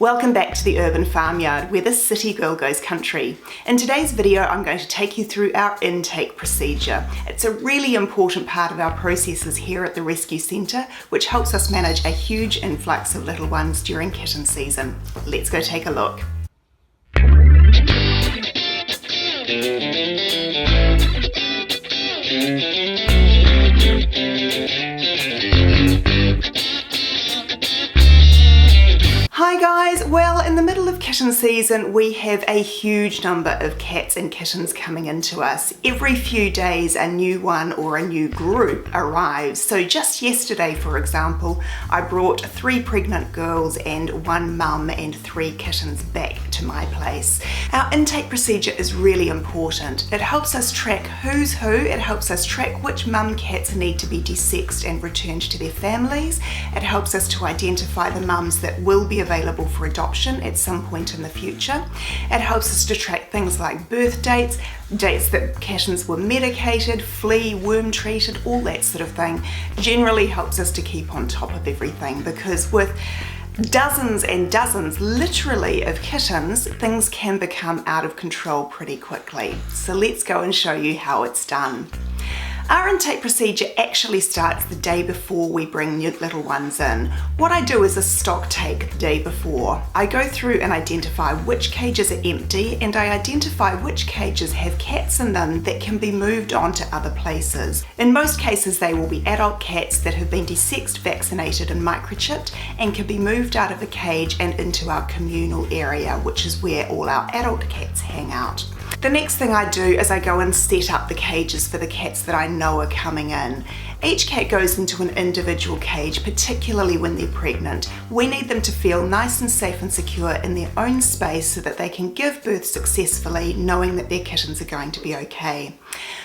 Welcome back to the Urban Farmyard, where this city girl goes country. In today's video, I'm going to take you through our intake procedure. It's a really important part of our processes here at the Rescue Centre, which helps us manage a huge influx of little ones during kitten season. Let's go take a look. Hi guys, well, in the middle of kitten season we have a huge number of cats and kittens coming into us. Every few days a new one or a new group arrives. So just yesterday, for example, I brought 3 pregnant girls and 1 mum and 3 kittens back to my place. Our intake procedure is really important. It helps us track who's who, it helps us track which mum cats need to be desexed and returned to their families. It helps us to identify the mums that will be available for adoption at some point in the future. It helps us to track things like birth dates, dates that kittens were medicated, flea, worm treated, all that sort of thing. Generally helps us to keep on top of everything, because with dozens and dozens, literally, of kittens, things can become out of control pretty quickly. So let's go and show you how it's done. Our intake procedure actually starts the day before we bring new little ones in. What I do is a stock take the day before. I go through and identify which cages are empty, and I identify which cages have cats in them that can be moved on to other places. In most cases they will be adult cats that have been desexed, vaccinated and microchipped and can be moved out of a cage and into our communal area, which is where all our adult cats hang out. The next thing I do is I go and set up the cages for the cats that I know are coming in. Each cat goes into an individual cage, particularly when they're pregnant. We need them to feel nice and safe and secure in their own space so that they can give birth successfully, knowing that their kittens are going to be okay.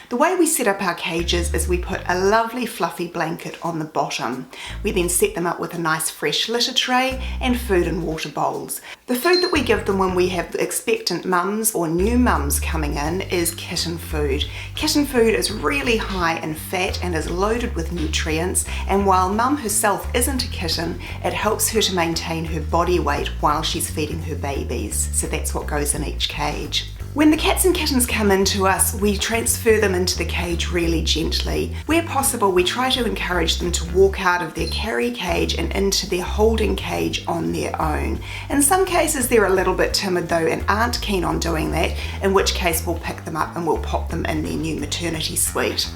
The way we set up our cages is we put a lovely fluffy blanket on the bottom. We then set them up with a nice fresh litter tray and food and water bowls. The food that we give them when we have expectant mums or new mums coming in is kitten food. Kitten food is really high in fat and is loaded with nutrients, and while mum herself isn't a kitten, it helps her to maintain her body weight while she's feeding her babies. So that's what goes in each cage. When the cats and kittens come into us, we transfer them into the cage really gently. Where possible, we try to encourage them to walk out of their carry cage and into their holding cage on their own. In some cases they're a little bit timid though and aren't keen on doing that, in which case we'll pick them up and we'll pop them in their new maternity suite.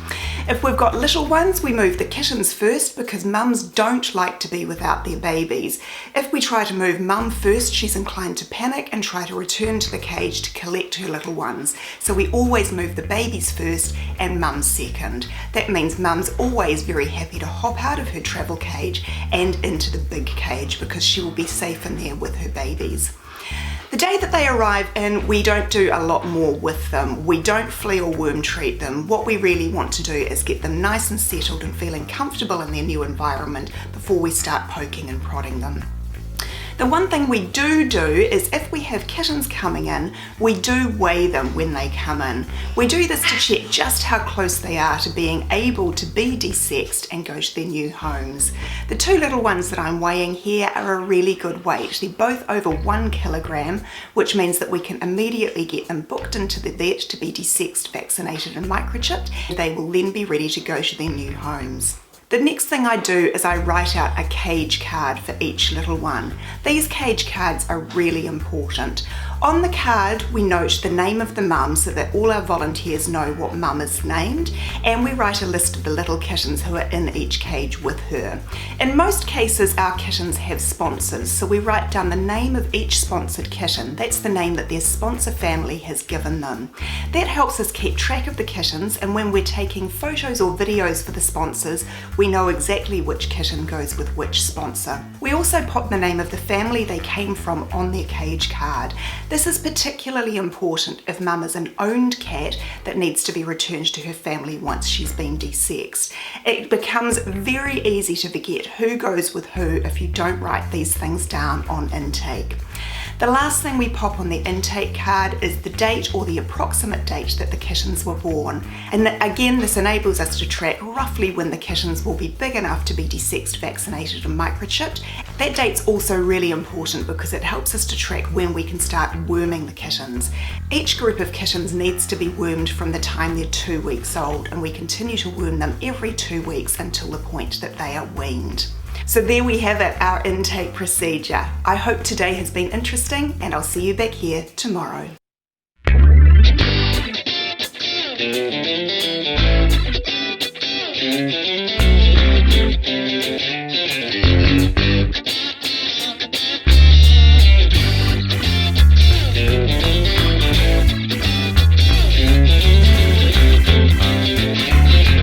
If we've got little ones, we move the kittens first because mums don't like to be without their babies. If we try to move mum first, she's inclined to panic and try to return to the cage to collect her little ones. So we always move the babies first and mum second. That means mum's always very happy to hop out of her travel cage and into the big cage because she will be safe in there with her babies. The day that they arrive in, we don't do a lot more with them. We don't flea or worm treat them. What we really want to do is get them nice and settled and feeling comfortable in their new environment before we start poking and prodding them. The one thing we do is if we have kittens coming in, we do weigh them when they come in. We do this to check just how close they are to being able to be desexed and go to their new homes. The 2 little ones that I'm weighing here are a really good weight. They're both over 1 kilogram, which means that we can immediately get them booked into the vet to be desexed, vaccinated and microchipped. They will then be ready to go to their new homes. The next thing I do is I write out a cage card for each little one. These cage cards are really important. On the card we note the name of the mum so that all our volunteers know what mum is named, and we write a list of the little kittens who are in each cage with her. In most cases our kittens have sponsors, so we write down the name of each sponsored kitten. That's the name that their sponsor family has given them. That helps us keep track of the kittens, and when we're taking photos or videos for the sponsors, we know exactly which kitten goes with which sponsor. We also pop the name of the family they came from on their cage card. This is particularly important if mum is an owned cat that needs to be returned to her family once she's been desexed. It becomes very easy to forget who goes with who if you don't write these things down on intake. The last thing we pop on the intake card is the date or the approximate date that the kittens were born. And again, this enables us to track roughly when the kittens will be big enough to be desexed, vaccinated and microchipped. That date's also really important because it helps us to track when we can start worming the kittens. Each group of kittens needs to be wormed from the time they're 2 weeks old, and we continue to worm them every 2 weeks until the point that they are weaned. So there we have it, our intake procedure. I hope today has been interesting, and I'll see you back here tomorrow.